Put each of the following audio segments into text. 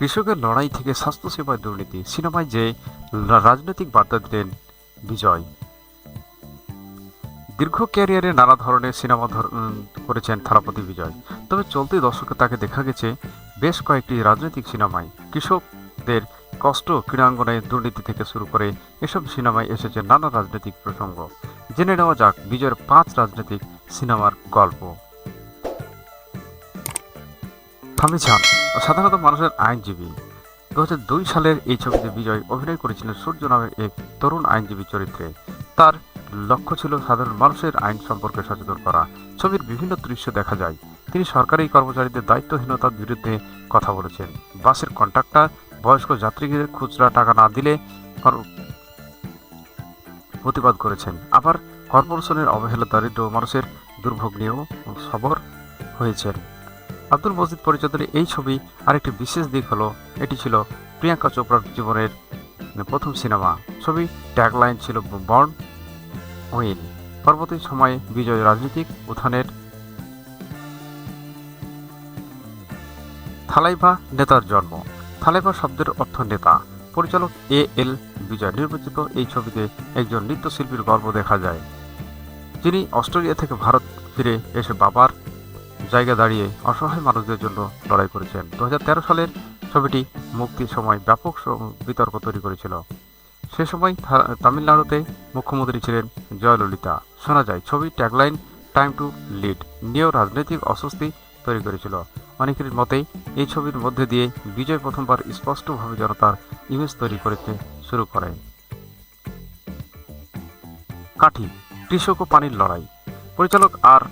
কৃষকের লড়াই থেকে স্বাস্থ্যসেবায় দুর্নীতি, সিনেমায় যে রাজনৈতিক বার্তা দিলেন বিজয়। দীর্ঘ ক্যারিয়ারে নানা ধরনের সিনেমা করেছেন থালাপতি বিজয়। তবে চলতি দশকে তাকে দেখা গেছে বেশ কয়েকটি রাজনৈতিক সিনেমায়। কৃষকদের কষ্ট, ক্রীড়াঙ্গনে দুর্নীতি থেকে শুরু করে এসব সিনেমায় এসেছে নানা রাজনৈতিক প্রসঙ্গ। জেনে নেওয়া যাক বিজয়ের 5 রাজনৈতিক সিনেমার গল্প। থামিছান সাধারণত মানুষের আইনজীবী। 2002 সালের এই ছবিতে বিজয় অভিনয় করেছিলেন সূর্য নামের এক তরুণ আইনজীবী চরিত্রে। তার লক্ষ্য ছিল সাধারণ মানুষের আইন সম্পর্কে সচেতন করা। ছবির বিভিন্ন দৃশ্য দেখা যায় তিনি সরকারি কর্মচারীদের দায়িত্বহীনতার বিরুদ্ধে কথা বলেছেন। বাসের কন্ডাক্টর বয়স্ক যাত্রীদের খুচরা টাকা না দিলে প্রতিবাদ করেছেন। আবার কর্পোরেশনের অবহেলা, দারিদ্র মানুষের দুর্ভোগ নিয়েও সবর হয়েছেন। আব্দুল মজিদ পরিচালিত এই ছবি আরেকটি বিশেষ দিক হলো এটি ছিল প্রিয়াঙ্কা চোপড়ার জীবনের প্রথম সিনেমা। ছবি ট্যাগলাইন ছিল বর্ন উইন। পরবর্তী সময়ে বিজয় রাজনৈতিক উত্থানের থালাইভা নেতার জন্ম। থালাইভা শব্দের অর্থ নেতা। পরিচালক এল বিজয় নির্বাচিত এই ছবিতে একজন নৃত্যশিল্পীর গল্প দেখা যায়, যিনি অস্ট্রেলিয়া থেকে ভারত ফিরে এসে বাবার জায়গা দাঁড়িয়ে অসহায় মানুষদের জন্য লড়াই করেছেন। 2013 সালের ছবিটি মুক্তির সময় ব্যাপক বিতর্ক তৈরি করেছিল। সে সময় তামিলনাড়ুতে মুখ্যমন্ত্রী ছিলেন জয়ললিতা। শোনা যায় ছবির ট্যাগলাইন টাইম টু লিড নিয়েও রাজনৈতিক অস্বস্তি তৈরি করেছিল। অনেকের মতে এই ছবির মধ্যে দিয়ে বিজয় প্রথমবার স্পষ্টভাবে জনতার ইমেজ তৈরি করতে শুরু করে। কাঠি কৃষক ও পানির লড়াই। পরিচালক আর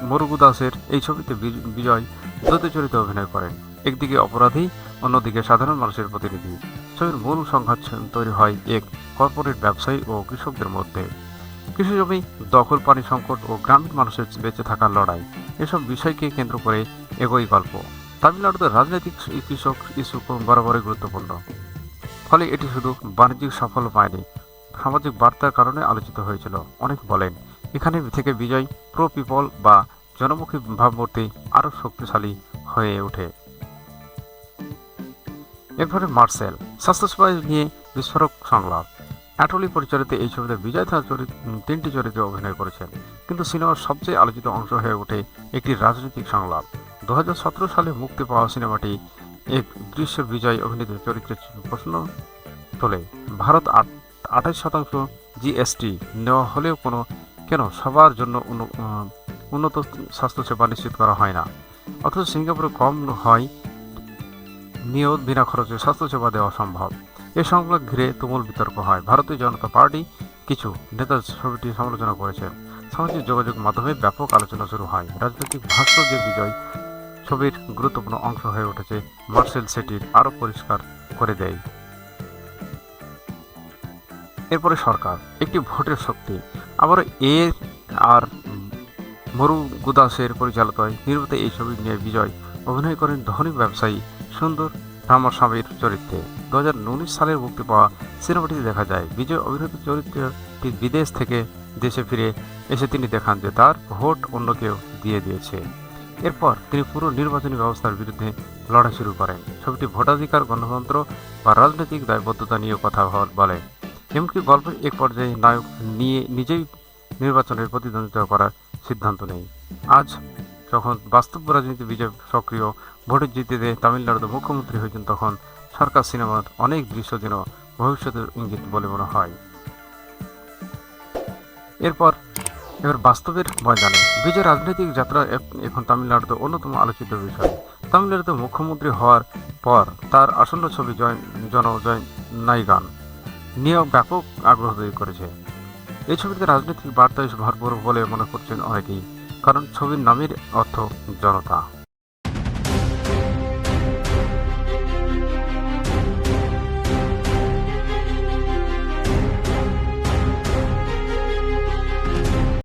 মুরুগুদাসের এই ছবিতে বিজয় দ্বৈত চরিত্রে অভিনয় করেন, একদিকে অপরাধী, অন্যদিকে সাধারণ মানুষের প্রতিনিধি। ছবির মূল সংঘাত তৈরি হয় এক কর্পোরেট ব্যবসায়ী ও কৃষকদের মধ্যে। কৃষি জমি দখল, পানি সংকট ও গ্রামীণ মানুষের বেঁচে থাকার লড়াই, এসব বিষয়কে কেন্দ্র করে এগোই গল্প। তামিলনাড়ুতে রাজনৈতিক কৃষক ইস্যু বরাবরই গুরুত্বপূর্ণ, ফলে এটি শুধু বাণিজ্যিক সাফল্য পায়নি, সামাজিক বার্তার কারণে আলোচিত হয়েছিল। অনেক বলেন এখানে থেকে বিজয় প্রো পিপল বা জনমুখী ভাবমূর্তি আরও শক্তিশালী হয়ে ওঠে। এরপরে মার্সেল স্বাস্থ্যসেবা নিয়ে বিস্ফোরক সংলাপ। অ্যাটলি পরিচালিত এই ছবিতে বিজয় তার 3টি চরিত্রে অভিনয় করেছেন, কিন্তু সিনেমার সবচেয়ে আলোচিত অংশ হয়ে ওঠে একটি রাজনৈতিক সংলাপ। 2017 সালে মুক্তি পাওয়া সিনেমাটি এক দৃশ্য বিজয় অভিনীত চরিত্রের প্রশ্ন তোলে। ভারত 28% জিএসটি নেওয়া হলেও কেন সবার জন্য উন্নত স্বাস্থ্যসেবা নিশ্চিত করা হয় না, অথচ সিঙ্গাপুরে কম হয় নিয়েও বিনা খরচে স্বাস্থ্যসেবা দেওয়া সম্ভব। এ সংলাপ ঘিরে তুমুল বিতর্ক হয়। ভারতীয় জনতা পার্টি কিছু নেতা ছবিটি সমালোচনা করেছেন। সামাজিক যোগাযোগ মাধ্যমে ব্যাপক আলোচনা শুরু হয়। রাজনৈতিক ভাষ্য যে বিজয় ছবির গুরুত্বপূর্ণ অংশ হয়ে উঠেছে মার্সেল সেটির আরও পরিষ্কার করে দেয়। এরপরে সরকার একটি ভোটের শক্তি। আবার আর মুরুগুদাসের পরিচালিত নির্মিত এই ছবি নিয়ে বিজয় অভিনয় করেন ধনী ব্যবসায়ী সুন্দর রামাস্বামীর চরিত্রে। 2019 সালের মুক্তি পাওয়া সিনেমাটিতে দেখা যায় বিজয় অভিনীত চরিত্রটি বিদেশ থেকে দেশে ফিরে এসে তিনি দেখান যে তার ভোট অন্য কেউ দিয়ে দিয়েছে। এরপর তিনি পুরো নির্বাচনী ব্যবস্থার বিরুদ্ধে লড়াই শুরু করেন। ছবিটি ভোটাধিকার, গণতন্ত্র বা রাজনৈতিক দায়বদ্ধতা নিয়ে কথা বলে। এমনকি গল্পের এক পর্যায়ে নায়ক নিজেই নির্বাচনের প্রতিদ্বন্দ্বিতা করার সিদ্ধান্ত নেয়। আজ যখন বাস্তব রাজনীতি বিজয় সক্রিয় ভোটে জিতে তামিলনাড়ুতে মুখ্যমন্ত্রী হয়েছেন, তখন সরকার সিনেমার অনেক দৃশ্য যেন ভবিষ্যতের ইঙ্গিত বলে মনে হয়। এবার বাস্তবের ময়দানে বিজয় রাজনৈতিক যাত্রা এখন তামিলনাড়ুতে অন্যতম আলোচিত বিষয়। তামিলনাড়ুতে মুখ্যমন্ত্রী হওয়ার পর তার আসন্ন ছবি নাইগান নিয়েও ব্যাপক আগ্রহ তৈরি করেছে। এই ছবিতে রাজনৈতিক বার্তা ভরপুর বলে মনে করছেন অনেকেই, কারণ ছবির নামের অর্থ জনতা।